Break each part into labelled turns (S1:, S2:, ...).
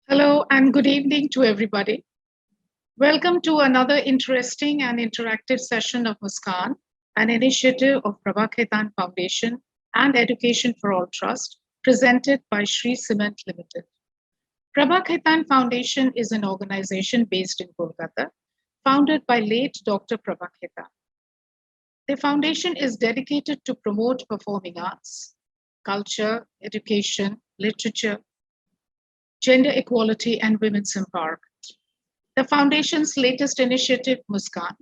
S1: Hello and good evening to everybody. Welcome to another interesting and interactive session of Muskaan, an initiative of Prabha Khaitan Foundation and Education for All Trust, presented by Sri Cement Limited. Prabha Khaitan Foundation is an organization based in Kolkata, founded by late Dr. Prabha Khaitan. The foundation is dedicated to promote performing arts, culture, education, literature, gender equality, and women's empowerment. The foundation's latest initiative, Muskaan,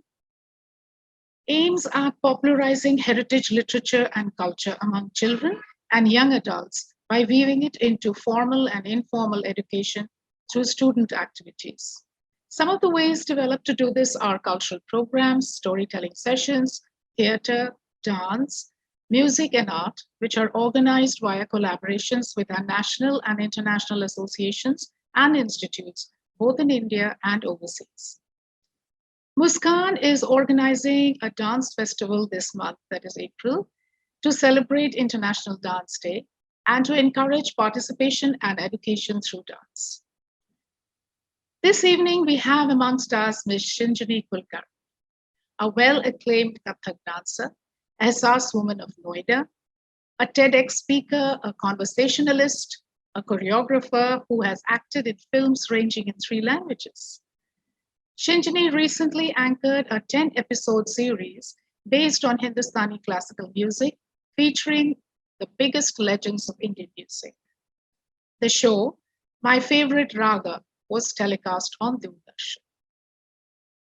S1: aims at popularizing heritage literature and culture among children and young adults by weaving it into formal and informal education through student activities. Some of the ways developed to do this are cultural programs, storytelling sessions, theater, dance, music, and art, which are organized via collaborations with our national and international associations and institutes, both in India and overseas. Muskaan is organizing a dance festival this month, that is April, to celebrate International Dance Day and to encourage participation and education through dance. This evening, we have amongst us Ms. Shinjini Kulkarni, a well-acclaimed Kathak dancer, a Ehsaas woman of Noida, a TEDx speaker, a conversationalist, a choreographer who has acted in films ranging in 3 languages. Shinjini recently anchored a 10-episode series based on Hindustani classical music, featuring the biggest legends of Indian music. The show, My Favorite Raga, was telecast on Doordarshan.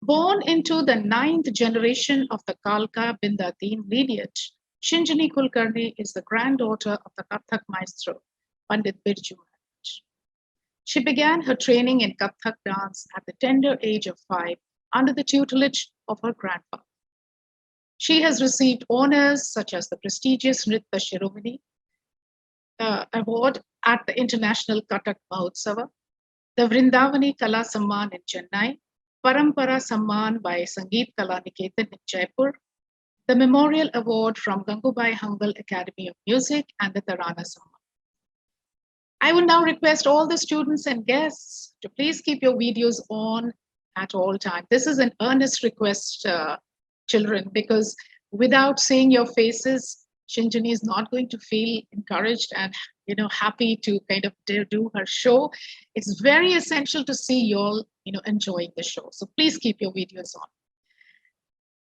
S1: Born into the 9th generation of the Kalka Bindatin lineage, Shinjini Kulkarni is the granddaughter of the Kathak maestro, Pandit Birju Maharaj. She began her training in Kathak dance at the tender age of 5 under the tutelage of her grandfather. She has received honors such as the prestigious Nritya Shiromani Award at the International Kathak Mahotsava, the Vrindavani Kala Samman in Chennai, Parampara Samman by Sangeet Kala Niketan in Jaipur, the Memorial Award from Gangubai Hangal Academy of Music, and the Tarana Samman. I will now request all the students and guests to please keep your videos on at all times. This is an earnest request, children, because without seeing your faces, Shinjini is not going to feel encouraged and happy to kind of do her show. It's very essential to see you all enjoying the show. So please keep your videos on.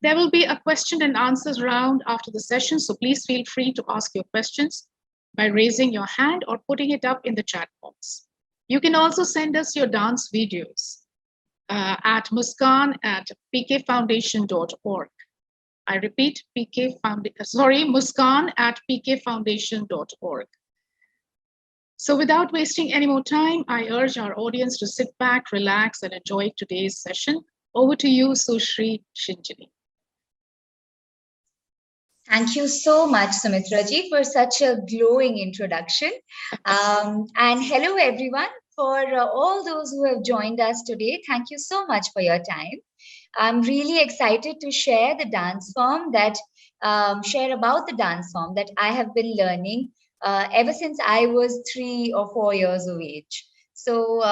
S1: There will be a question and answers round after the session, so please feel free to ask your questions by raising your hand or putting it up in the chat box. You can also send us your dance videos at muskaan@pkfoundation.org. I repeat, muskaan@pkfoundation.org. So without wasting any more time, I urge our audience to sit back, relax, and enjoy today's session. Over to you, Sushri Shinjini.
S2: Thank you so much, Sumitraji, for such a glowing introduction. And hello, everyone. For all those who have joined us today, thank you so much for your time. I'm really excited to share the dance form share about the dance form that I have been learning ever since I was 3 or 4 years of age. So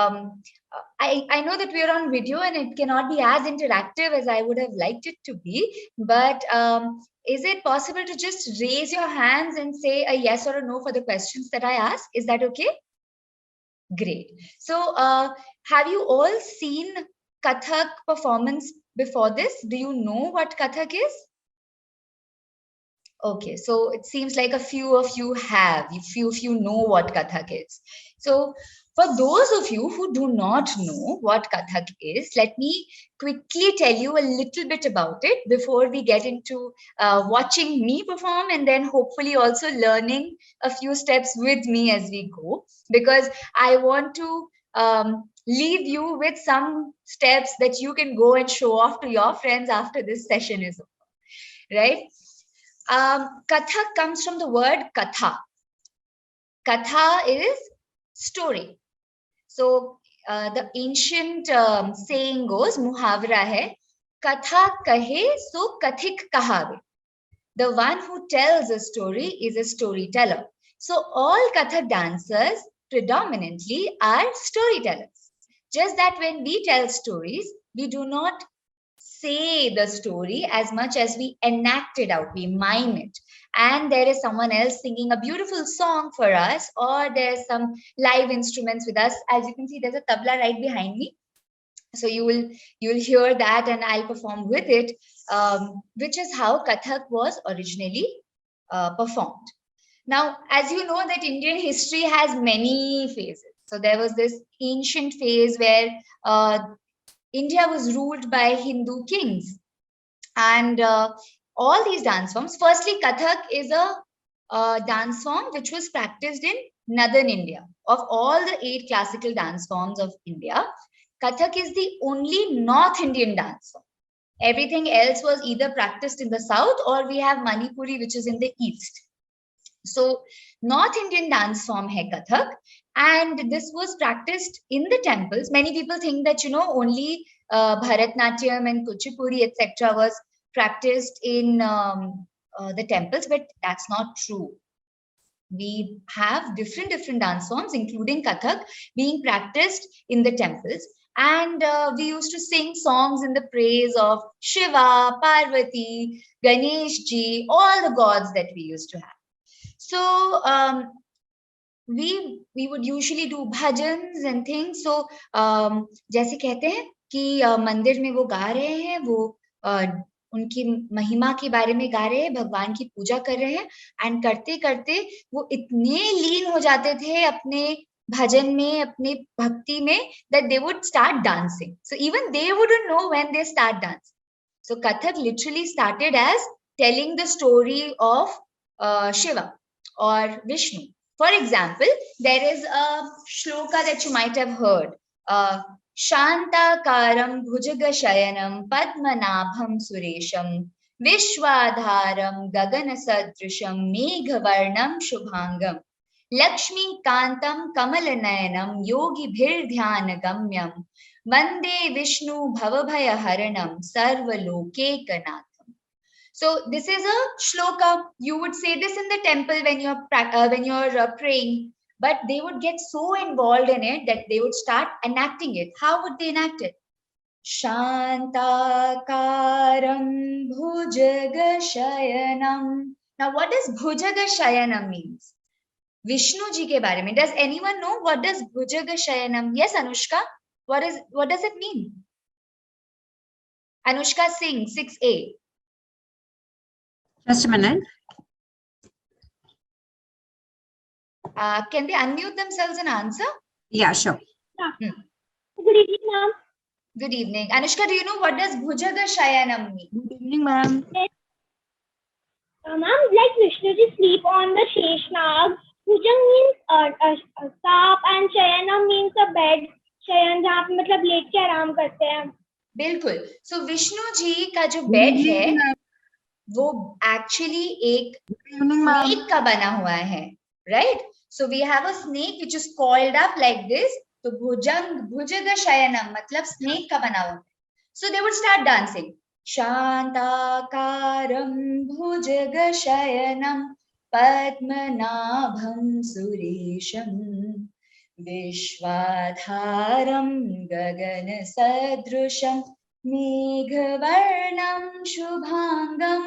S2: I know that we're on video and it cannot be as interactive as I would have liked it to be, but is it possible to just raise your hands and say a yes or a no for the questions that I ask? Is that okay? Great. So have you all seen Kathak performance before this? Do you know what Kathak is? Okay, so it seems like a few of you have, a few of you know what Kathak is. So for those of you who do not know what Kathak is, let me quickly tell you a little bit about it before we get into watching me perform and then hopefully also learning a few steps with me as we go, because I want to leave you with some steps that you can go and show off to your friends after this session is over, right? Kathak comes from the word katha. Katha is story. So the ancient saying goes, muhavra hai, katha kahe so kathik kahave. The one who tells a story is a storyteller. So all Kathak dancers predominantly are storytellers. Just that when we tell stories, we do not say the story as much as we enact it out, we mime it. And there is someone else singing a beautiful song for us, or there's some live instruments with us. As you can see, there's a tabla right behind me. So you'll hear that and I'll perform with it, which is how Kathak was originally performed. Now, as you know, that Indian history has many phases. So there was this ancient phase where India was ruled by Hindu kings. And all these dance forms, firstly, Kathak is a dance form which was practiced in northern India. Of all the 8 classical dance forms of India, Kathak is the only North Indian dance form. Everything else was either practiced in the south, or we have Manipuri, which is in the east. So North Indian dance form hai Kathak, and this was practiced in the temples. Many people think that, only Bharatnatyam and Kuchipuri, etc. was practiced in the temples, but that's not true. We have different dance forms, including Kathak, being practiced in the temples. And we used to sing songs in the praise of Shiva, Parvati, Ganesh ji, all the gods that we used to have. So we would usually do bhajans and things. So जैसे कहते हैं कि मंदिर में वो गा रहे हैं, वो उनकी महिमा के बारे में गा रहे हैं, भगवान की पूजा कर रहे हैं, एंड करते करते वो इतने लीन हो जाते थे अपने bhajan में, अपने भक्ति में, that they would start dancing. So even they wouldn't know when they start dancing. So Kathak literally started as telling the story of Shiva or Vishnu. For example, there is a shloka that you might have heard. Shantakaram bhujagashayanam padmanabham suresham vishwadharam gaganasadrisham meghavarnam shubhangam Lakshmi Kantam Kamalanayanam Yogi Bhirdhyana Gamyam Vande Vishnu Bhavabhaya Haranam Sarvaloke Kanatham. So this is a shloka. You would say this in the temple when you're praying, but they would get so involved in it that they would start enacting it. How would they enact it? Shantakaram Bhujagashayanam. Now, what does Bhujagashayanam means? Vishnu ji ke bare mein. Does anyone know what does Bhujagashayanam? Yes, Anushka. What does it mean? Anushka Singh, 6A.
S3: Just a minute.
S2: Can they unmute themselves and answer?
S3: Yeah, sure.
S4: Good evening, ma'am.
S2: Good evening. Anushka, do you know what does Bhujagashayanam mean?
S3: Good evening, ma'am.
S4: Ma'am, like Vishnuji sleep on the Sheshnag. Bhujang means saap and Shayanam means a bed. Shayan जहाँ पे मतलब late के आराम करते हैं.
S2: बिल्कुल. So Vishnu ji का जो बेड है वो actually एक snake का बना हुआ है, right? So we have a snake which is coiled up like this. तो Bhujagashayanam मतलब snake का बना हुआ है. So they would start dancing. Shantakaram Bhujagashayanam Padmanabham Suresham Vishwadharam Gaganasadrusham Meghavarnam Shubhangam.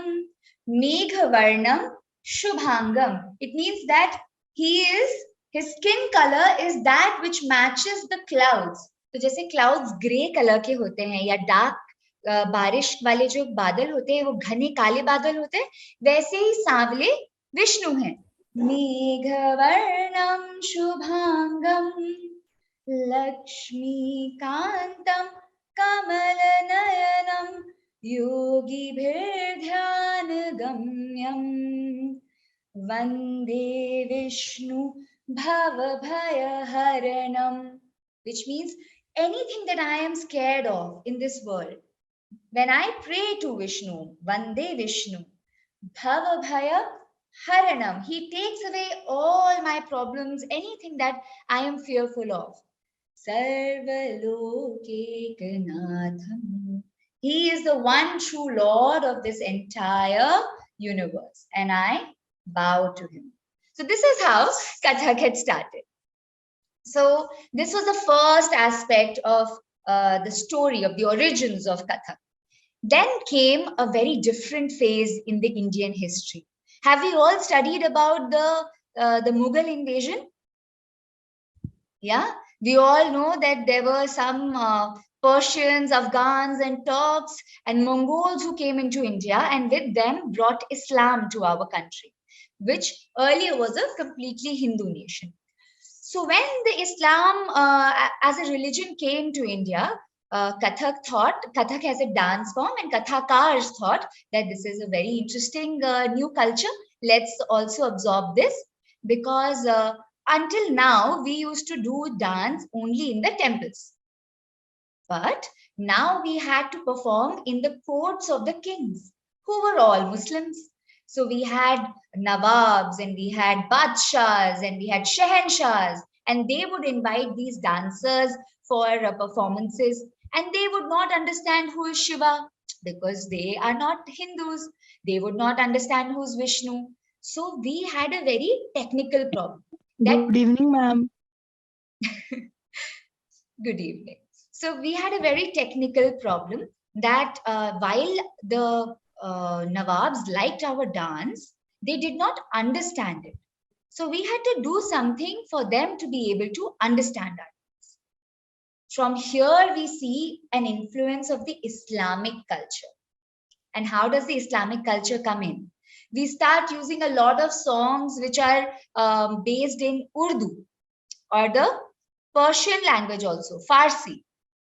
S2: Meghavarnam Shubhangam. It means that his skin color is that which matches the clouds. तो जैसे clouds grey color के होते हैं या dark बारिश वाले जो बादल होते हैं वो घने काले बादल होते हैं, वैसे ही सांवले विष्णु हैं. मेघवर्णम शुभांगम लक्ष्मी कांतम कमल नयनम योगी ध्यान गम्यम वंदे विष्णु भव भय हरणम. Which means anything that I am scared of in this world, when I pray to Vishnu, Vande Vishnu, Bhava Bhaya Haranam, he takes away all my problems, anything that I am fearful of. Sarvaloke Kanatham. He is the one true Lord of this entire universe, and I bow to him. So this is how Kathak had started. So this was the first aspect of the story of the origins of Kathak. Then came a very different phase in the Indian history. Have we all studied about the Mughal invasion? Yeah, we all know that there were some Persians, Afghans, and Turks and Mongols who came into India and with them brought Islam to our country, which earlier was a completely Hindu nation. So when the Islam as a religion came to India, Kathak as a dance form, and Kathakars thought that this is a very interesting new culture. Let's also absorb this because until now we used to do dance only in the temples. But now we had to perform in the courts of the kings, who were all Muslims. So we had Nawabs and we had Badshahs and we had Shahenshahs, and they would invite these dancers for performances, and they would not understand who is Shiva because they are not Hindus. They would not understand who's Vishnu. So we had a very technical problem.
S3: Good evening, ma'am.
S2: Good evening. So we had a very technical problem that while the Nawabs liked our dance, they did not understand it. So we had to do something for them to be able to understand our dance. From here, we see an influence of the Islamic culture. And how does the Islamic culture come in? We start using a lot of songs which are based in Urdu or the Persian language also, Farsi,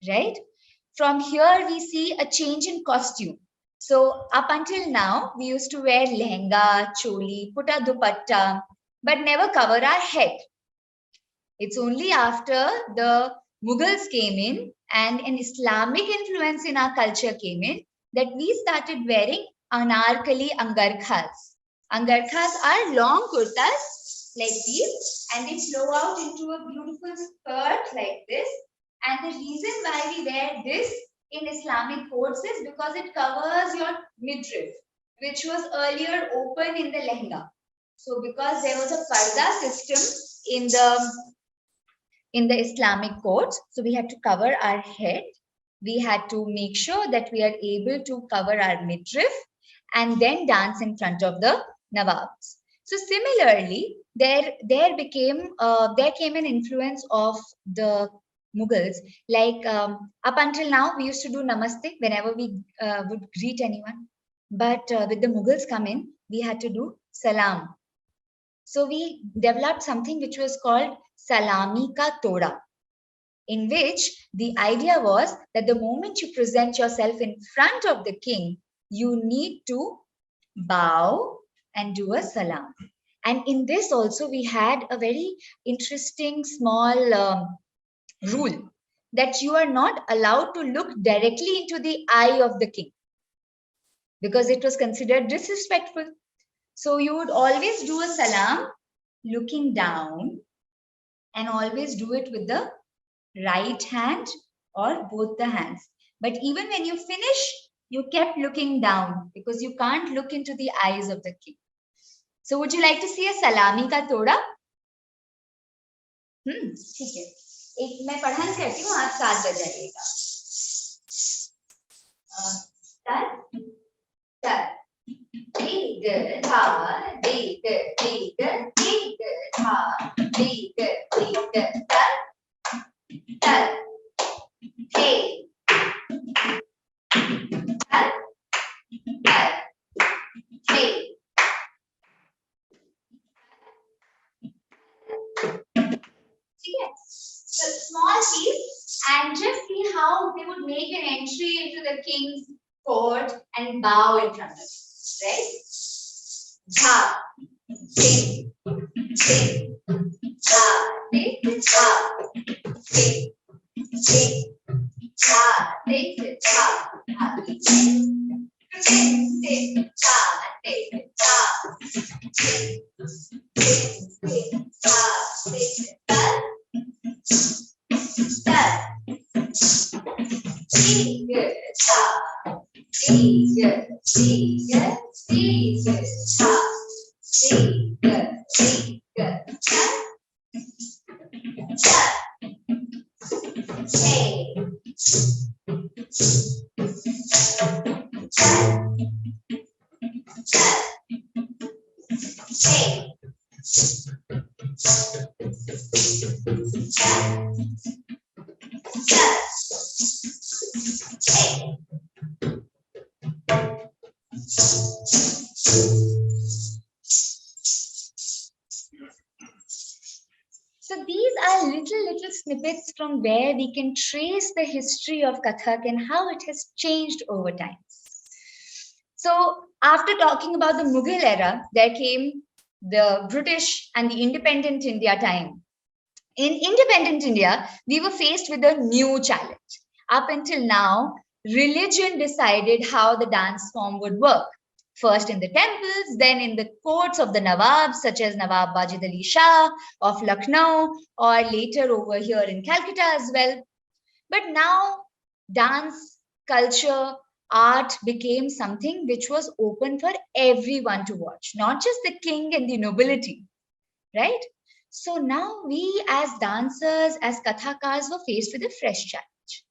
S2: right? From here, we see a change in costume. So up until now, we used to wear lehenga, choli, put a dupatta, but never cover our head. It's only after the Mughals came in and an Islamic influence in our culture came in that we started wearing anarkali angarkhas. Angarkhas are long kurtas like these, and they flow out into a beautiful skirt like this. And the reason why we wear this in Islamic courts is because it covers your midriff, which was earlier open in the lehenga. So because there was a parda system in the Islamic courts, so we had to cover our head. We had to make sure that we are able to cover our midriff and then dance in front of the Nawabs. So similarly, there came an influence of the Mughals. Like up until now, we used to do namaste whenever we would greet anyone. But with the Mughals come in, we had to do salam. So we developed something which was called salami ka toda, in which the idea was that the moment you present yourself in front of the king, you need to bow and do a salam. And in this also, we had a very interesting small rule that you are not allowed to look directly into the eye of the king because it was considered disrespectful. So you would always do a salam looking down and always do it with the right hand or both the hands. But even when you finish, you kept looking down because you can't look into the eyes of the king. So would you like to see a salami ka toda? ठीक है. एक मैं पढ़न करती हूँ, आज 7 बज जाएगा. Start. Dig tha, dig dig dig tha, dig dig tar, hey, tar, hey. So small piece, and just see how they would make an entry into the king's court and bow in front of him. Right? Dha, ding, ding, dha, ding, dha, ding, ding, dha, ding, dha, dha, ding, ding, dha, ding, dha, ding, ding, dha, ding, dha. Hey. Hey. Hey. So these are little snippets from where we can trace the history of Kathak and how it has changed over time. So after talking about the Mughal era, there came the British and the independent India time. In independent India, we were faced with a new challenge. Up until now, religion decided how the dance form would work. First in the temples, then in the courts of the Nawabs, such as Nawab Wajid Ali Shah of Lucknow, or later over here in Calcutta as well. But now, dance, culture, art became something which was open for everyone to watch, not just the king and the nobility, right? So now we as dancers, as Kathakars were faced with a fresh challenge.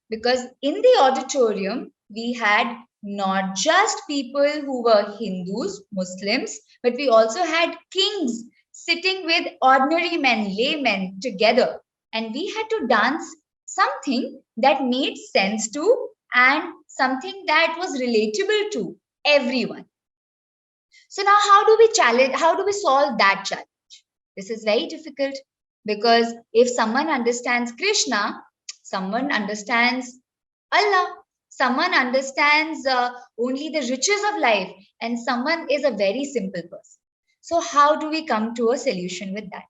S2: Because in the auditorium, we had not just people who were Hindus, Muslims, but we also had kings sitting with ordinary men, laymen together. And we had to dance something that made sense to and something that was relatable to everyone. So now how do we solve that challenge? This is very difficult because if someone understands Krishna, someone understands Allah, someone understands only the riches of life, and someone is a very simple person. So how do we come to a solution with that?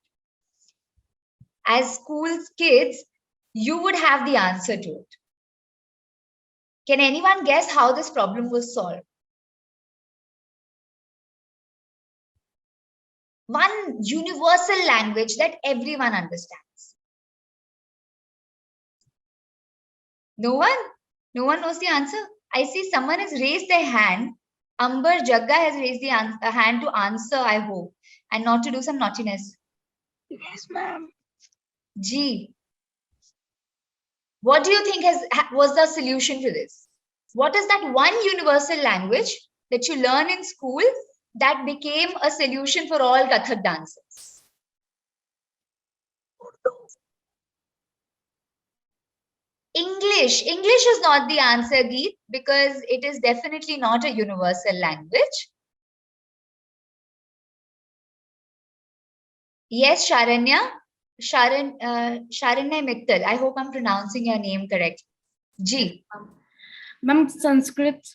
S2: As school kids, you would have the answer to it. Can anyone guess how this problem was solved? One universal language that everyone understands. No one? No one knows the answer? I see someone has raised their hand. Amber Jagga has raised the hand to answer, I hope, and not to do some naughtiness.
S3: Yes, ma'am.
S2: G. What do you think was the solution to this? What is that one universal language that you learn in school that became a solution for all Kathak dancers? English. English is not the answer, Geet, because it is definitely not a universal language. Yes, Sharanya. Sharanya Mittal. I hope I'm pronouncing your name correctly. G.
S3: Ma'am, Sanskrit.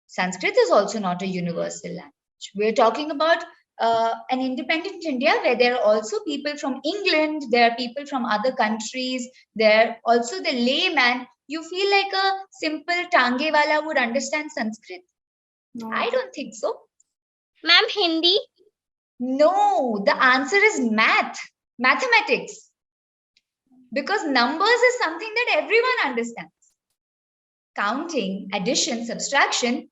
S2: Sanskrit is also not a universal language. We're talking about an independent India where there are also people from England, there are people from other countries, there are also the layman. You feel like a simple Tangewala would understand Sanskrit?
S3: No.
S2: I don't think so.
S4: Ma'am, Hindi?
S2: No, the answer is mathematics. Because numbers is something that everyone understands. Counting, addition, subtraction.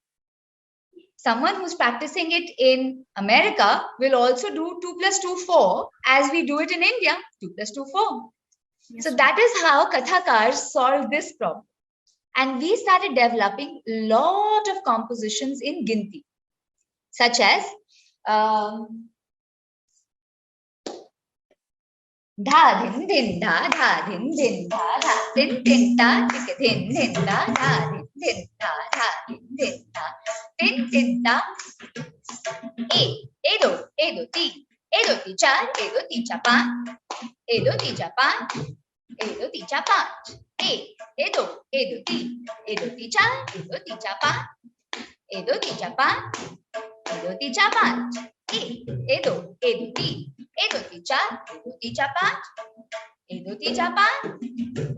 S2: Someone who's practicing it in America will also do 2 + 2 4 as we do it in India, 2 + 2 4. Yes, so that is how Kathakars solved this problem. And we started developing a lot of compositions in Ginti, such as dha din din dha dha din din dha dha din din da tik din din da dha din din dha dha din din da din din da e do ti char e do ti cha pa e do ti cha pa e do ti cha pa e do ti char e do ti cha pa e do ti cha pa e do ti cha pa e do ti Edo ticha pa, Edo ticha pa,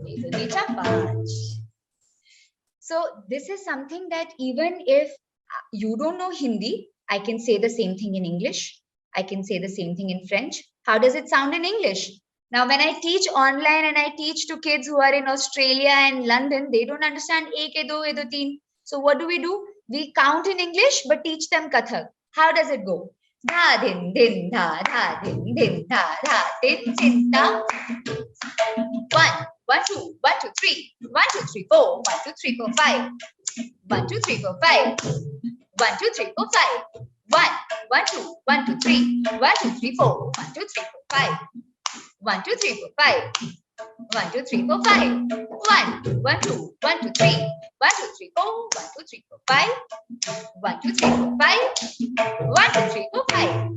S2: Edo ticha pa. So this is something that even if you don't know Hindi, I can say the same thing in English. I can say the same thing in French. How does it sound in English? Now, when I teach online and I teach to kids who are in Australia and London, they don't understand ek, do, edo, teen. So what do? We count in English, but teach them Kathak. How does it go? Dha din din dha din din dha din din da 3, 4. 1, 2, 3, 4, 5. 1, 2, 3, 4, 5. 1, 2, 3, 4, 5. 1, 1, 2, 1, 2, 3. 1, 2, 3, 4. 1, 2, 3, 4, 5. 1, 2, 3, 4, 5. 1, 2, 3, 4, 5. 1, 1, 2, 1, 2, 3. 1, 2, 3, 4. 1, 2, 3, 4, 5. 1, 2, 3, 4, 5. 1, 2, 3, 4, 5.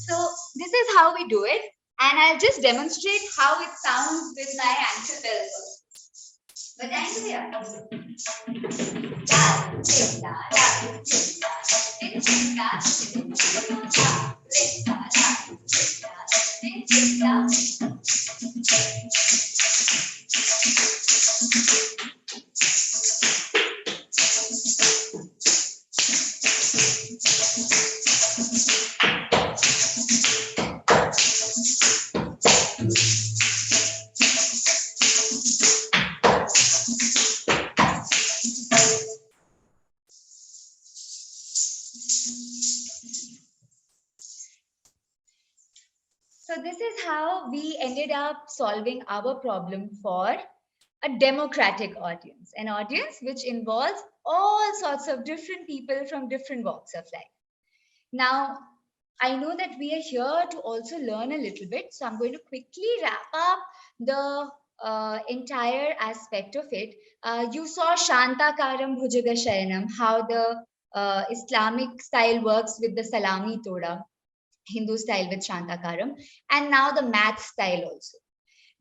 S2: So this is how we do it, and I'll just demonstrate how it sounds with my ankle bell first. बताएंगे भैया? So this is how we ended up solving our problem for a democratic audience, an audience which involves all sorts of different people from different walks of life. Now, I know that we are here to also learn a little bit, so I'm going to quickly wrap up the entire aspect of it. You saw Shantakaram Bhujaga Shayanam, how the Islamic style works with the Salami Toda, Hindu style with Shantakaram, and now the math style also.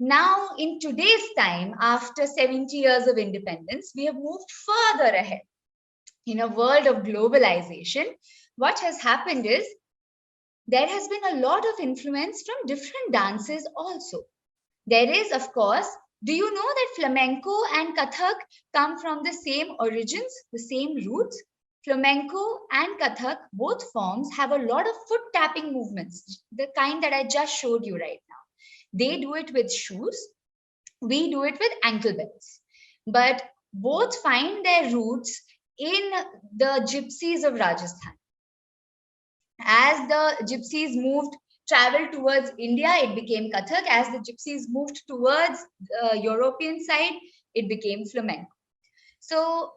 S2: Now, in today's time, after 70 years of independence, we have moved further ahead. In a world of globalization, what has happened is there has been a lot of influence from different dances also. There is, of course, do you know that flamenco and Kathak come from the same origins, the same roots? Flamenco and Kathak, both forms, have a lot of foot tapping movements, the kind that I just showed you right now. They do it with shoes, we do it with ankle bells. But both find their roots in the gypsies of Rajasthan. As the gypsies traveled towards India, it became Kathak. As the gypsies moved towards the European side, it became flamenco. So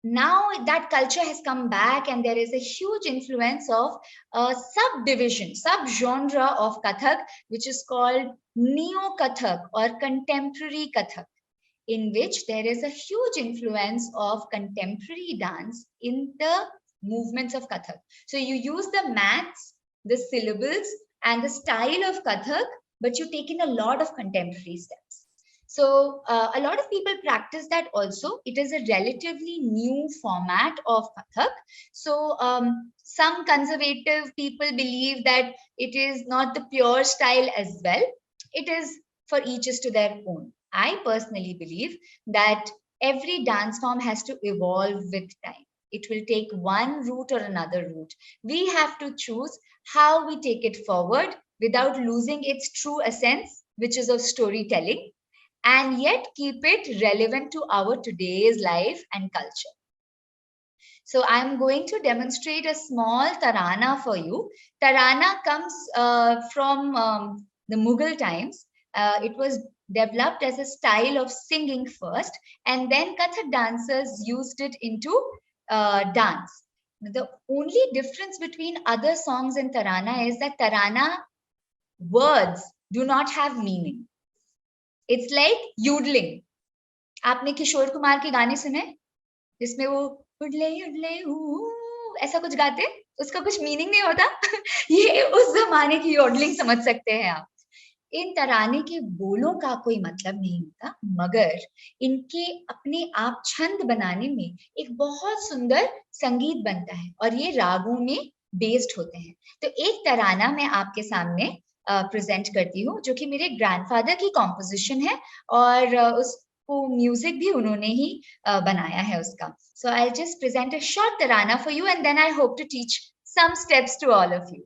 S2: now that culture has come back, and there is a huge influence of a subgenre of Kathak, which is called Neo-Kathak or Contemporary Kathak, in which there is a huge influence of contemporary dance in the movements of Kathak. So you use the maths, the syllables, and the style of Kathak, but you take in a lot of contemporary steps. So a lot of people practice that also. It is a relatively new format of Kathak. So some conservative people believe that it is not the pure style as well. It is for each is to their own. I personally believe that every dance form has to evolve with time. It will take one route or another route. We have to choose how we take it forward without losing its true essence, which is of storytelling, and yet keep it relevant to our today's life and culture. So I'm going to demonstrate a small tarana for you. Tarana comes from the Mughal times. It was developed as a style of singing first, and then Kathak dancers used it into dance. The only difference between other songs and tarana is that tarana words do not have meaning. It's like yodeling. आपने किशोर कुमार के गाने सुने जिसमें वो उडले उडले ऐसा कुछ गाते, उसका कुछ मीनिंग नहीं होता। ये उस जमाने की योडलिंग समझ सकते हैं आप। इन तराने के बोलों का कोई मतलब नहीं होता, मगर इनके अपने आप छंद बनाने में एक बहुत सुंदर संगीत बनता है और ये रागों में बेस्ड होते हैं। तो एक तराना मैं आपके सामने प्रेजेंट करती हूँ, जो कि मेरे ग्रैंडफादर की कॉम्पोजिशन है और उसको म्यूजिक भी उन्होंने ही बनाया है उसका। So I just present a short tarana for you and then I hope to teach some steps to all of you.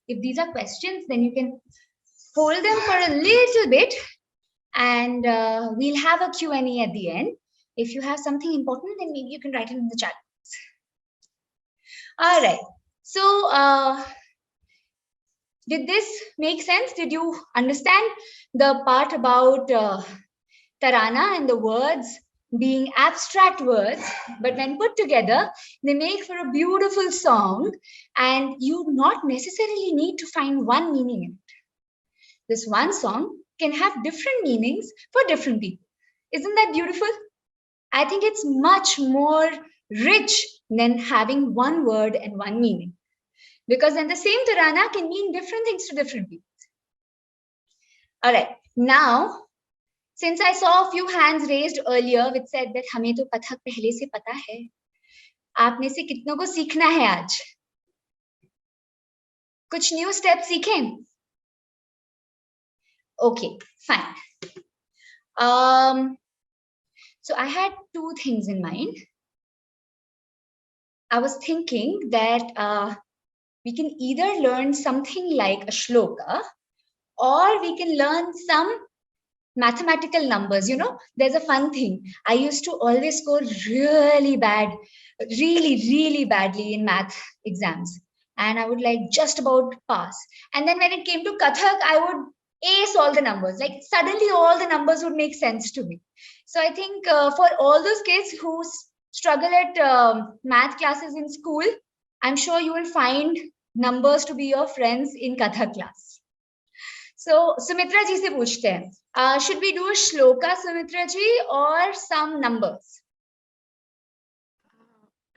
S2: If these are questions, then you can hold them for a little bit, and we'll have a Q&A at the end. If you have something important, then maybe you can write it in the chat. All right. So, did this make sense? Did you understand the part about Tarana and the words being abstract words, but when put together, they make for a beautiful song, and you not necessarily need to find one meaning in it. This one song can have different meanings for different people. Isn't that beautiful? I think it's much more rich than having one word and one meaning, because then the same Tarana can mean different things to different people. All right, now, since I saw a few hands raised earlier which said that हमें तो कथक पहले से पता है, आप में से कितनों को सीखना है आज? कुछ न्यू स्टेप सीखें? Okay, fine. So I had two things in mind. I was thinking that we can either learn something like a shloka, or we can learn some mathematical numbers. You know, there's a fun thing. I used to always score really really badly in math exams, and I would like just about pass. And then when it came to Kathak, I would ace all the numbers. Like suddenly all the numbers would make sense to me. So I think for all those kids who struggle at math classes in school, I'm sure you will find numbers to be your friends in Kathak class. So Sumitra ji se पूछते हैं, should we do a shloka, Sumitra ji, or some numbers?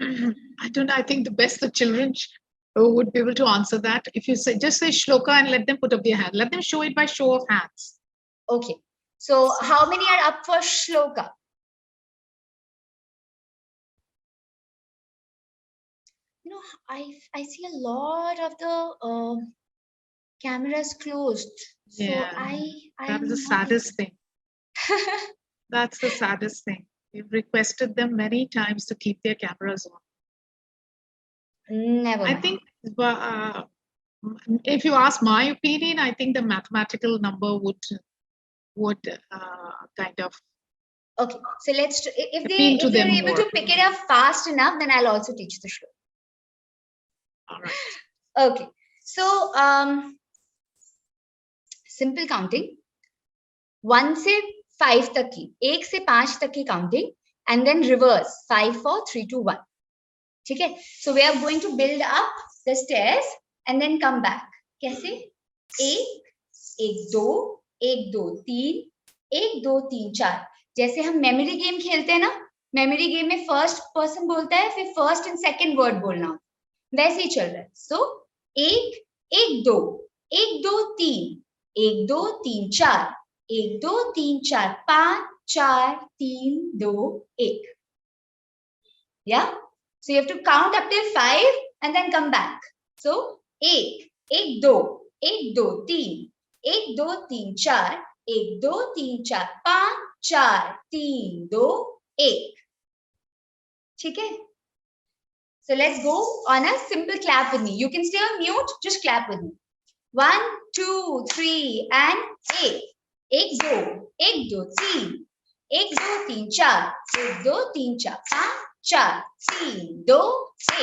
S1: I think the best the children would be able to answer that. If you say, just say shloka and let them put up their hand. Let them show it by show of hands.
S2: Okay. So how many are up for shloka? You know, I see a lot of the cameras closed. So
S1: Yeah,
S2: I
S1: that is the saddest thing. That's the saddest thing. We've requested them many times to keep their cameras on.
S2: Never mind.
S1: I think if you ask my opinion, I think the mathematical number would kind of.
S2: Okay, so let's. If
S1: appeal to
S2: they're
S1: them
S2: able to
S1: more.
S2: pick it up fast enough, then I'll also teach the shloka.
S1: All right.
S2: Okay, so simple counting. 1 से 5 तक की, 1 से 5 तक की counting, and then reverse 5, 4, 3, 2, 1. ठीक है? So we are going to build up the stairs and then come back. कैसे? 1, 1, 2, 1, 2, 3, 1, 2, 3, 4. जैसे हम मेमोरी गेम खेलते हैं ना, मेमोरी गेम में फर्स्ट पर्सन बोलता है, फिर फर्स्ट एंड सेकंड वर्ड बोलना, वैसे ही चल रहा है. सो 1, 1, 2, 1, 2, 3, 1, 2, 3, 4, 1, 2, 3, 4, 5, 4, 3, 2, 1. Yeah? So you have to count up till 5 and then come back. So 1, 1, 2, 1, 2, 3, 1, 2, 3, 4, 1, 2, 3, 4, 5, 4, 3, 2, 1. ठीक है? So let's go on a simple clap with me. You can stay on mute, just clap with me. 1, 2, 3 and 8. 1, 2, 1, 2, 3. 1, 2, 3, 4. 1, 2, 3, 4, 5, 4, 3, 2, 1.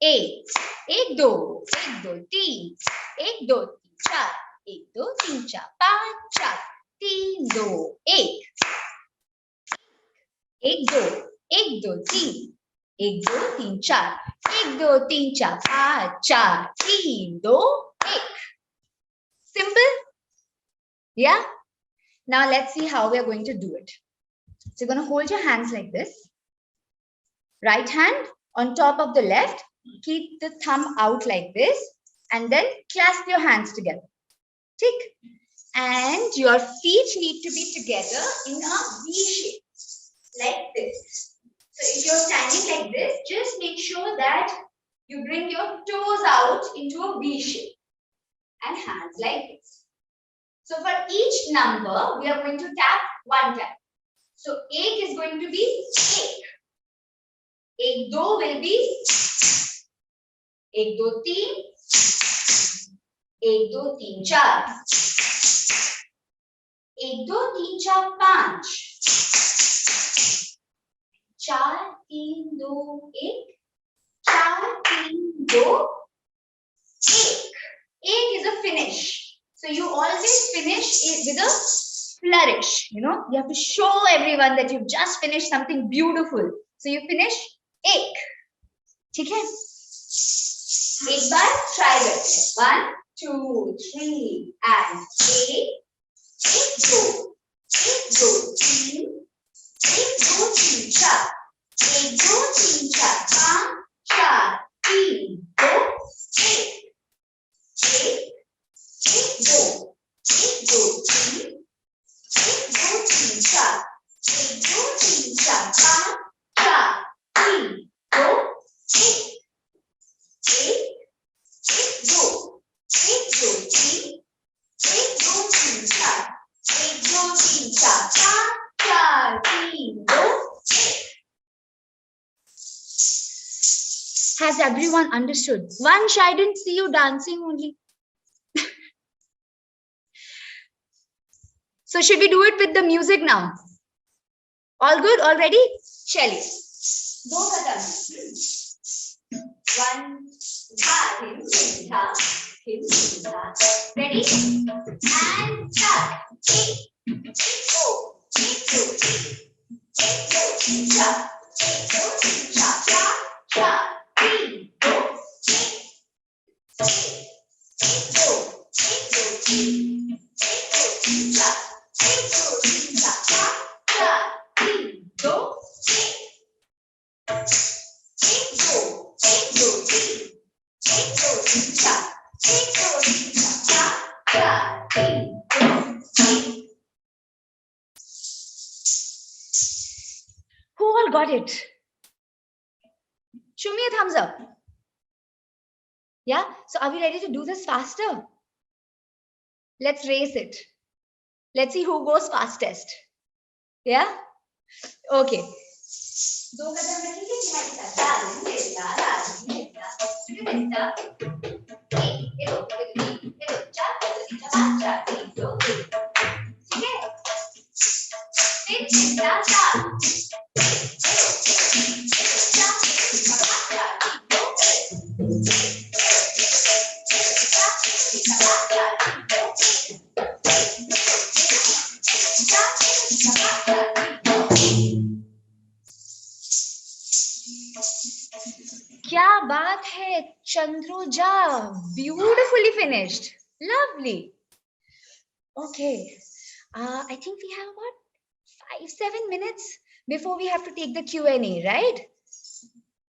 S2: 8. 1, 2, 1, 2, 3. 1, 2, 3, 4. 1, 2, 3, 4, 5, 4, 3, 2, 1. 1, 2, 1, 2, 3. 1, 2, 3, 4. 1, 2, 3, 4, 5, 4, 3, 2, 1. Simple? Yeah? Now let's see how we are going to do it. So you're going to hold your hands like this. Right hand on top of the left. Keep the thumb out like this. And then clasp your hands together. Tick. And your feet need to be together in a V shape. Like this. So if you're standing like this, just make sure that you bring your toes out into a V shape. And hands like this. So for each number, we are going to tap one time. So 1 is going to be 1. 1, 2 will be 1, 2, 3. 1 2 3 4 1 2 3 4 5 4 3 2 1 4 3 2 1. 1 is a finish. So you always finish it with a flourish. You know, you have to show everyone that you've just finished something beautiful. So you finish 1. ठीक है? एक बार try करते हैं. 1 2 3 and 1 1 2 1 2 3 1 2 3 4 1 2 3 4 5 4 3 2 1 1 1 2 1 2 3 1 2 3 4 1 2 3 4 5 4 3 2 1 1 2 1 2 3 1 2 3 4 1 2 3 4 5 4 3 2 1. Has everyone understood? Vansh, I didn't see you dancing only. So should we do it with the music now? All good? All ready? Chali. दो कदम. 1 tha. Ready? And start. 1 2 1 2 3 1 2 3 4 1 2 3 4 4 3 2 1 1 2 1 2 3 Who all got it? Show me a thumbs up. Yeah? So are we ready to do this faster? Let's race it. Let's see who goes fastest. Yeah? Okay. दो कदम रखेंगे क्या बात है चंद्रोजा, beautifully finished, lovely. Okay, I think we have about 5-7 minutes before we have to take the Q&A, right?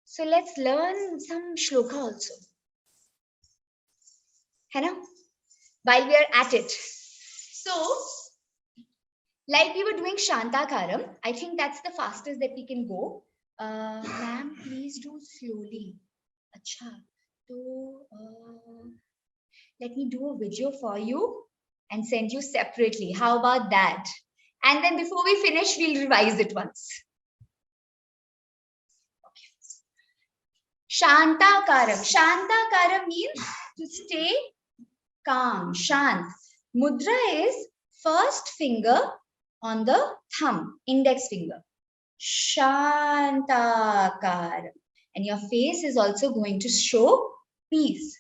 S2: So let's learn some shloka also, है ना? While we are at it. So, like we were doing Shantakaram, I think that's the fastest that we can go. Ma'am, please do slowly. Acha, so let me do a video for you and send you separately. How about that? And then before we finish, we'll revise it once. Okay. Shantakaram. Shantakaram means to stay calm, shant. Mudra is first finger on the thumb, index finger. Shantakaram. And your face is also going to show peace.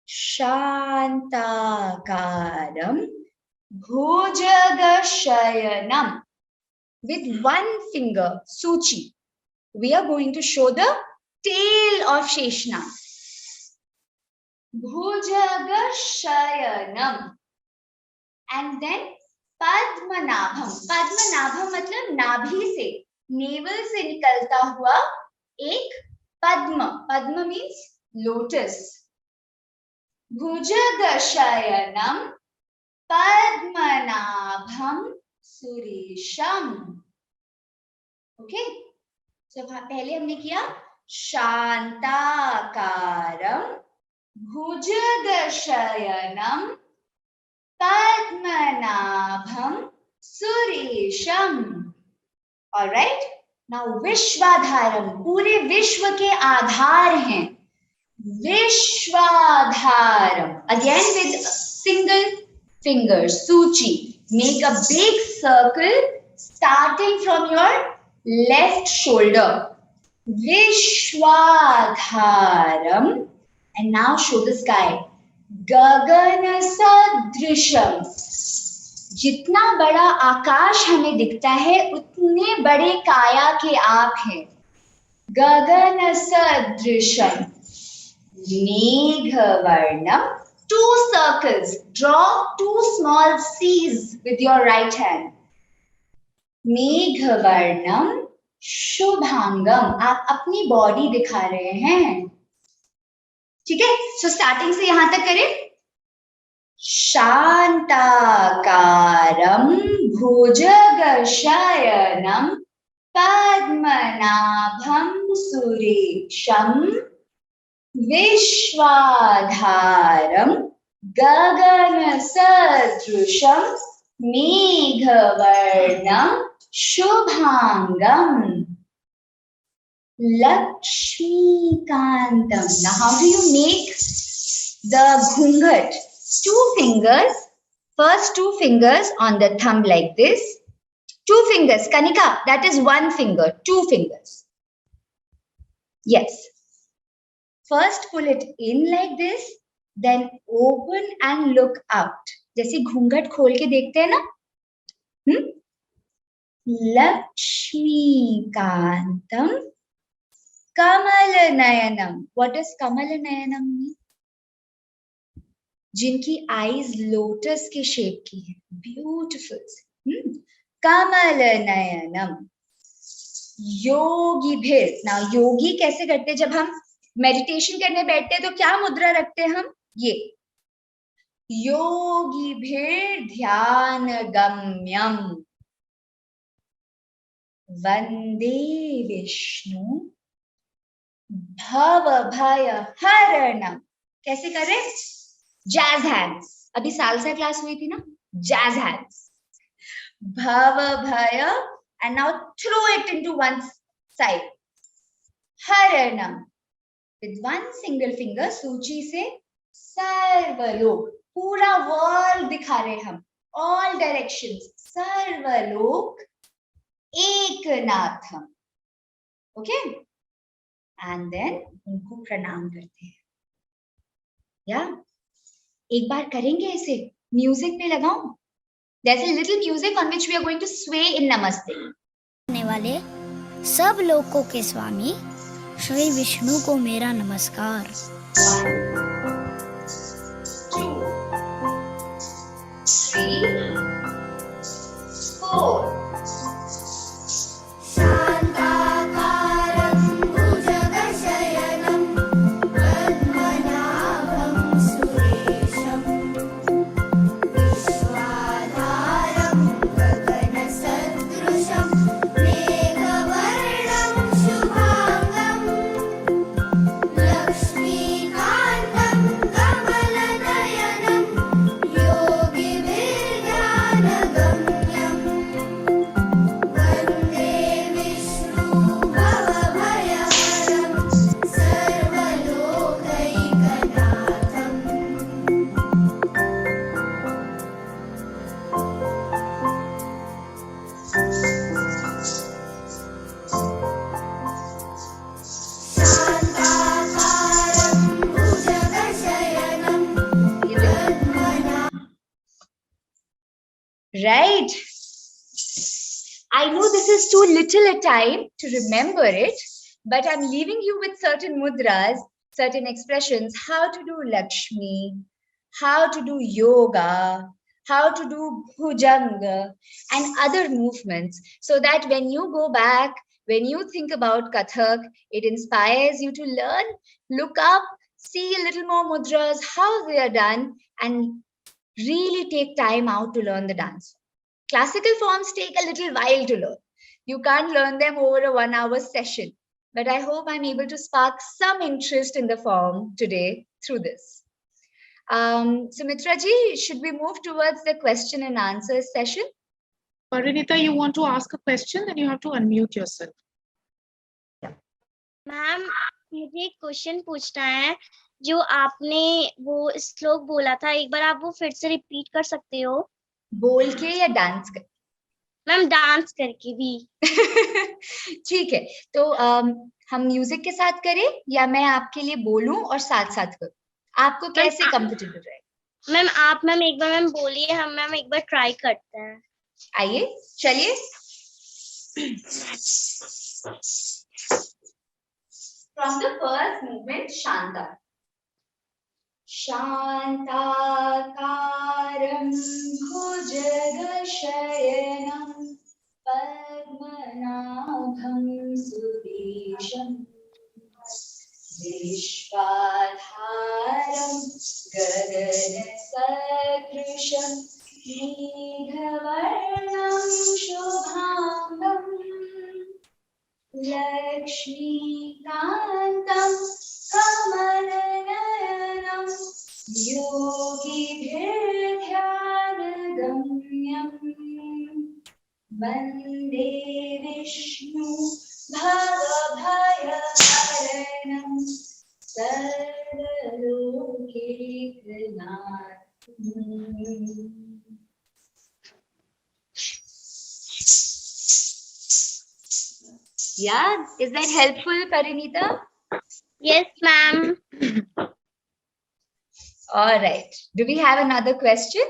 S2: Shantakaram. Bhujagashayanam. With one finger, Suchi, we are going to show the tail of Sheshnag. Bhujagashayanam. And then Padmanabham. Padmanabham मतलब नाभि से, navel से निकलता हुआ एक Padma. Padma means lotus. Bhujagashayanam Padmanabham Suresham. Okay? So पहले हमने किया Shantakaram Bhujagashayanam Padmanabham Suresham. All right? Now Vishwadharam. पूरे विश्व के आधार हैं. Vishwadharam. Again with Single finger, Suchi. Make a big circle starting from your left shoulder. Vishwadharam. And now show the sky. Gagana sadrisham. जितना बड़ा आकाश हमें दिखता है उतने बड़े काया के आप हैं. गगन सदृशम. Meghavarnam. 2 circles. Draw 2 small C's with your right hand. Meghavarnam. Shubhangam. आप अपनी बॉडी दिखा रहे हैं. ठीक है. सो स्टार्टिंग से यहां तक करें. शांताकारं भुजगशयनं पद्मनाभं सुरेशं विश्वाधारं गगनसदृशं मेघवर्णं शुभांगं Lakshmikantam. Now, how do you make the ghungat? 2 fingers, first 2 fingers on the thumb like this. 2 fingers, Kanika, that is 1 finger, 2 fingers. Yes. First pull it in like this, then open and look out. जैसे घूंघट खोल के देखते हैं ना? Lakshmikantam. Kamala Nayanam. What does Kamala Nayanam mean? जिनकी eyes lotus के shape की है. ब्यूटिफुल. कमल नयनम. योगी भीर. ना योगी कैसे करते हैं? जब हम मेडिटेशन करने बैठते हैं तो क्या मुद्रा रखते हैं हम? ये योगी भीर ध्यान गम्यम. वंदे विष्णु भव भय हरणम. कैसे करें? Jazz hands. अभी सालसा क्लास हुई थी ना? Jazz hands. भव भय and now throw it into one side. Haranam. With 1 single finger, सूची से सर्वलोक. पूरा वर्ल्ड दिखा रहे हम. All directions. सर्वलोक एकनाथम. Okay? And then उनको प्रणाम करते हैं. Yeah? एक बार करेंगे इसे. म्यूजिक पे लगाऊं. There's a little music on which we are going to sway in Namaste.
S3: करने वाले सब लोकों के स्वामी श्री विष्णु को मेरा नमस्कार.
S2: 1, 2, 3, 4. Right. I know this is too little a time to remember it, but I'm leaving you with certain mudras, certain expressions, how to do Lakshmi, how to do yoga, how to do bhujanga and other movements, so that when you go back, when you think about Kathak, it inspires you to learn, look up, see a little more mudras, how they are done, and really take time out to learn the dance. Classical forms take a little while to learn. You can't learn them over a 1-hour session, but I hope I'm able to spark some interest in the form today through this. Sumitra ji, should we move towards the question and answer session?
S1: Parinita, you want to ask a question, then you have to unmute yourself.
S5: Ma'am मुझे एक question पूछना है. जो आपने वो श्लोक बोला था, एक बार आप वो फिर से रिपीट कर सकते हो?
S2: बोल के या डांस कर?
S5: मैम डांस करके भी।
S2: ठीक है, तो हम म्यूजिक के साथ करें या मैं आपके लिए बोलूं और साथ साथ करूं? आपको कैसे कंफर्टेबल रहे?
S5: मैम आप एक बार मैम बोलिए, हम एक बार ट्राई करते हैं।
S2: आइए चलिए। From the first movement, Shanta. Shantaakaram bhujagashayanam padmanabham sudesham vishwadharam gaganasakrusham meghavarnam shubhangam Lakshmikantam Kamalanayanam Yogibhirdhyanagamyam Vande Vishnu Bhavabhayaharanam Sarvalokekanatham. Yeah, is that helpful, Parinita?
S5: Yes, ma'am.
S2: All right. Do we have another question?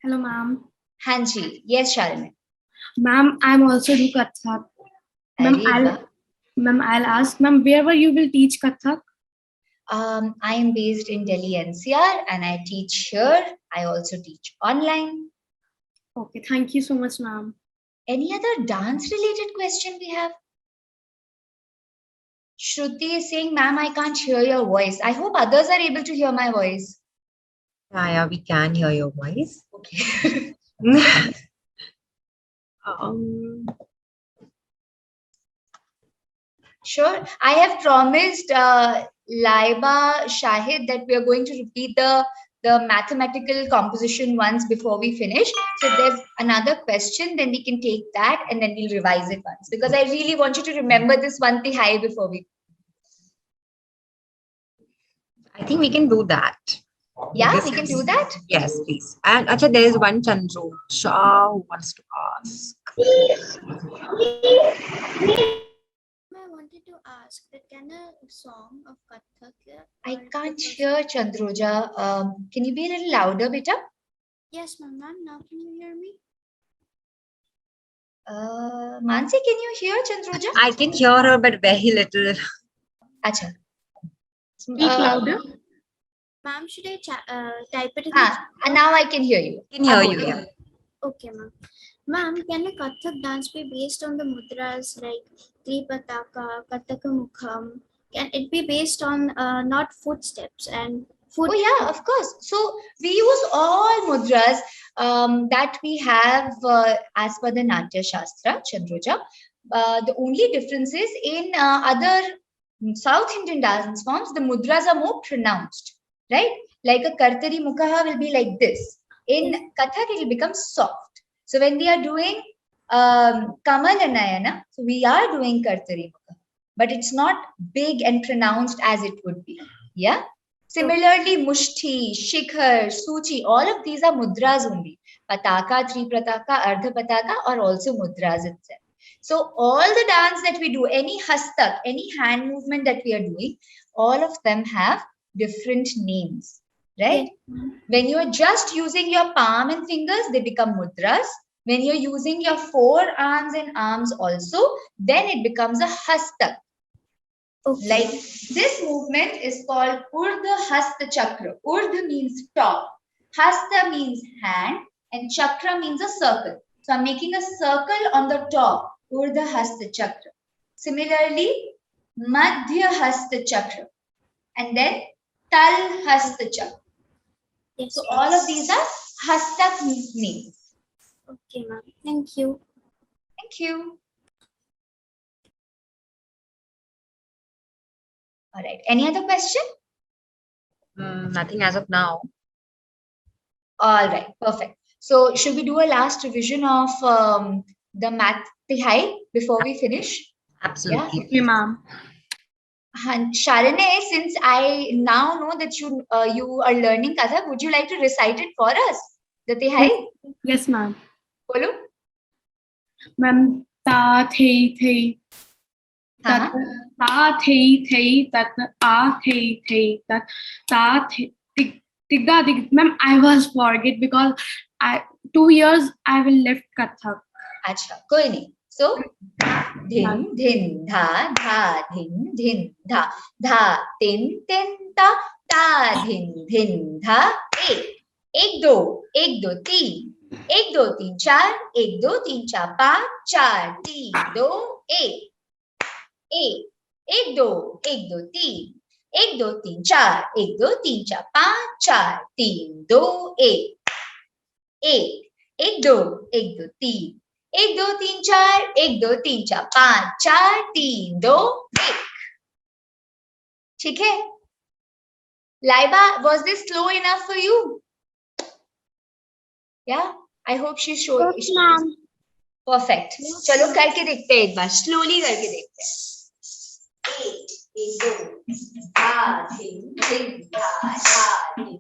S6: Hello, ma'am.
S2: Hanji. Yes, Shalini.
S6: Ma'am, I'm also do Kathak. Ma'am, I'll ask, ma'am, wherever you will teach Kathak?
S2: I am based in Delhi NCR and I teach here. I also teach online.
S6: Okay, thank you so much, ma'am.
S2: Any other dance related question we have? Shruti is saying, ma'am, I can't hear your voice. I hope others are able to hear my voice.
S7: Yeah, we can hear your voice.
S2: Okay. Sure. I have promised Laiba Shahid that we are going to repeat the mathematical composition once before we finish. So if there's another question, then we can take that and then we'll revise it once. Because I really want you to remember this one tihai before we.
S7: I think we can do that.
S2: Yeah, we can do that?
S7: Yes, please. And Acha, there is one Chandru Shah who wants to ask.
S3: I wanted to ask that can a song of Kathak?
S2: I can't hear Chandroja. Can you be a little louder, beta?
S3: Yes, ma'am. Now can you hear me?
S2: Mansi, can you hear Chandroja?
S7: I can hear her, but very little.
S2: Acha.
S1: Speak louder.
S3: Ma'am, should I type it in
S2: and now I can hear you.
S7: I can hear you, yeah.
S3: Okay, ma'am. Ma'am, can a Kathak dance be based on the mudras like Tripataka, Kataka Mukham? Can it be based on not footsteps and foot?
S2: Oh yeah, of course. So we use all mudras that we have as per the Natya Shastra, Chandroja. The only difference is in other South Indian dance forms, the mudras are more pronounced, right? Like a Kartari Mukha will be like this. In Kathak, it will become soft. So when we are doing Kamalanayana, so we are doing Kartari Mukha, but it's not big and pronounced as it would be. Yeah. Similarly, Mushti, Shikhar, Suchi, all of these are mudras only. Pataka, Triprataka, Ardha Pataka are also mudras itself. So all the dance that we do, any hastak, any hand movement that we are doing, all of them have different names, right? When you are just using your palm and fingers, they become mudras. When you're using your forearms and arms also, then it becomes a hastak. Okay. Like this movement is called Urdha Hasta Chakra. Urdha means top, Hasta means hand, and Chakra means a circle. So I'm making a circle on the top, Urdha Hasta Chakra. Similarly, Madhya Hasta Chakra. And then Tal Hasta Chakra. Yes, so all of these are Hastak names.
S3: Okay, ma'am. Thank you.
S2: Thank you. All right. Any other question?
S7: Nothing as of now.
S2: All right. Perfect. So should we do a last revision of the math tihai before we finish?
S7: Absolutely.
S6: Okay, ma'am.
S2: Sharane, since I now know that you are learning Kathak, would you like to recite it for us? The tihai?
S6: Yes, ma'am.
S2: Bolo?
S6: Ma'am, ta thei tat ta thei tat a thei tat ta tigda dig. Ma'am, I was forget because 2 years I will left Kathak.
S2: Acha, koi nahi. So, dhin dhin dha dha dhin dhin dha dha tin tin ta dhin dha ek do teen ek do teen char ek do teen char पाँच चार तीन दो एक एक दो तीन एक दो तीन चार पाँच चार तीन दो एक एक दो तीन एक दो तीन चार पाँच चार तीन दो एक ठीक है Laiba, was this slow enough for you? Yeah, I hope she showed.
S3: Yes, ma'am.
S2: Perfect. चलो करके देखते हैं एक बार slowly करके देखते हैं एक दो धा धिन धिन धा धा धिन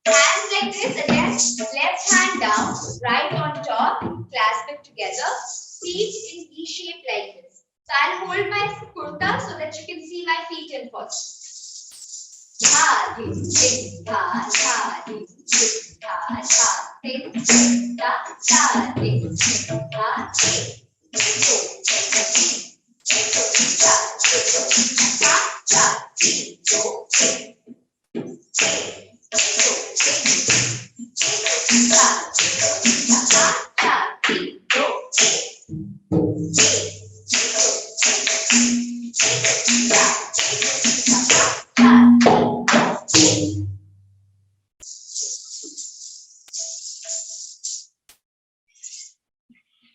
S2: hands like this again, left hand down, right on top, clasp it together, feet in V shape like this. So I'll hold my kurta so that you can see my feet in first. Dha dhin dhin dha dhin dhin dha dhin dhin dha dhin dhin dha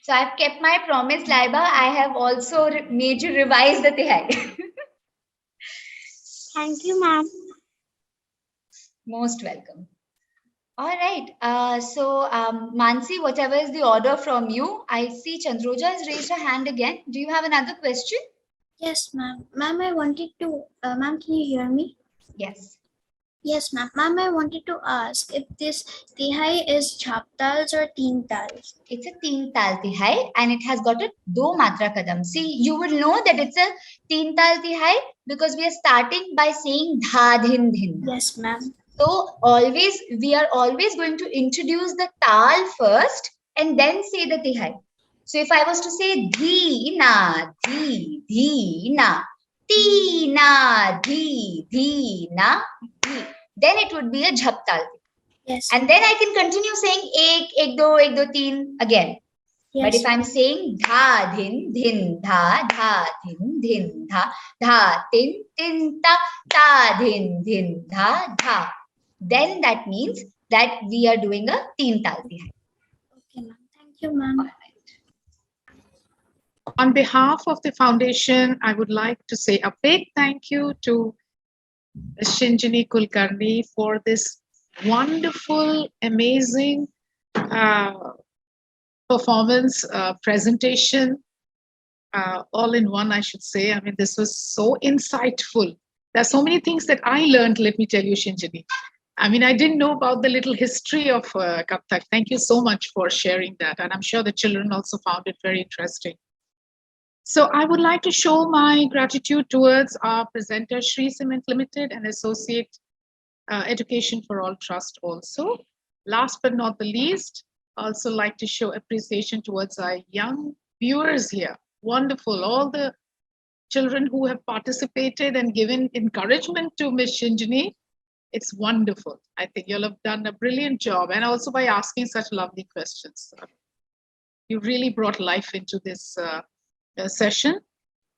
S2: So I've kept my promise, Laiba. I have also made you revise the tihai.
S3: Thank you, ma'am.
S2: Most welcome. All right. Mansi, whatever is the order from you, I see Chandroja has raised her hand again. Do you have another question?
S3: Yes, ma'am. Ma'am, I wanted to, ma'am, can you hear me?
S2: Yes.
S3: Yes, ma'am. Ma'am, I wanted to ask if this tihai is chhaptals or teen tals.
S2: It's a teen tal tihai and it has got a do matra kadam. See, you will know that it's a teen tal tihai because we are starting by saying dha dhin dhin.
S3: Yes, ma'am.
S2: So we are always going to introduce the tal first and then say the tihai. So if I was to say dhi na, dhi na, ti na, dhi na, dhi, then it would be a jhaptal.
S3: Yes.
S2: And then I can continue saying ek do, teen again.
S3: Yes.
S2: But if I'm saying dha dhin dhin dha dhin dhin dha tin tin ta dhin dha, then that means that we are doing a teen tal tihai.
S3: Okay, ma'am. Thank you, ma'am.
S1: On behalf of the foundation, I would like to say a big thank you to Shinjini Kulkarni for this wonderful, amazing performance, presentation, all in one, I should say. I mean, this was so insightful. There are so many things that I learned, let me tell you, Shinjini. I mean, I didn't know about the little history of Kathak. Thank you so much for sharing that. And I'm sure the children also found it very interesting. So I would like to show my gratitude towards our presenter, Sri Cement Limited and Associate Education for All Trust also. Last but not the least, I also like to show appreciation towards our young viewers here. Wonderful. All the children who have participated and given encouragement to Ms. Shinjini. It's wonderful. I think you'll have done a brilliant job, and also by asking such lovely questions. You really brought life into this session.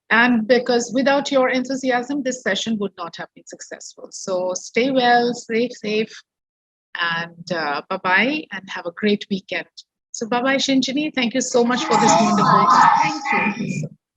S1: And because without your enthusiasm, this session would not have been successful. So stay well, stay safe, and bye-bye, and have a great weekend. So bye-bye, Shinjini. Thank you so much for this wonderful time.
S2: Thank you.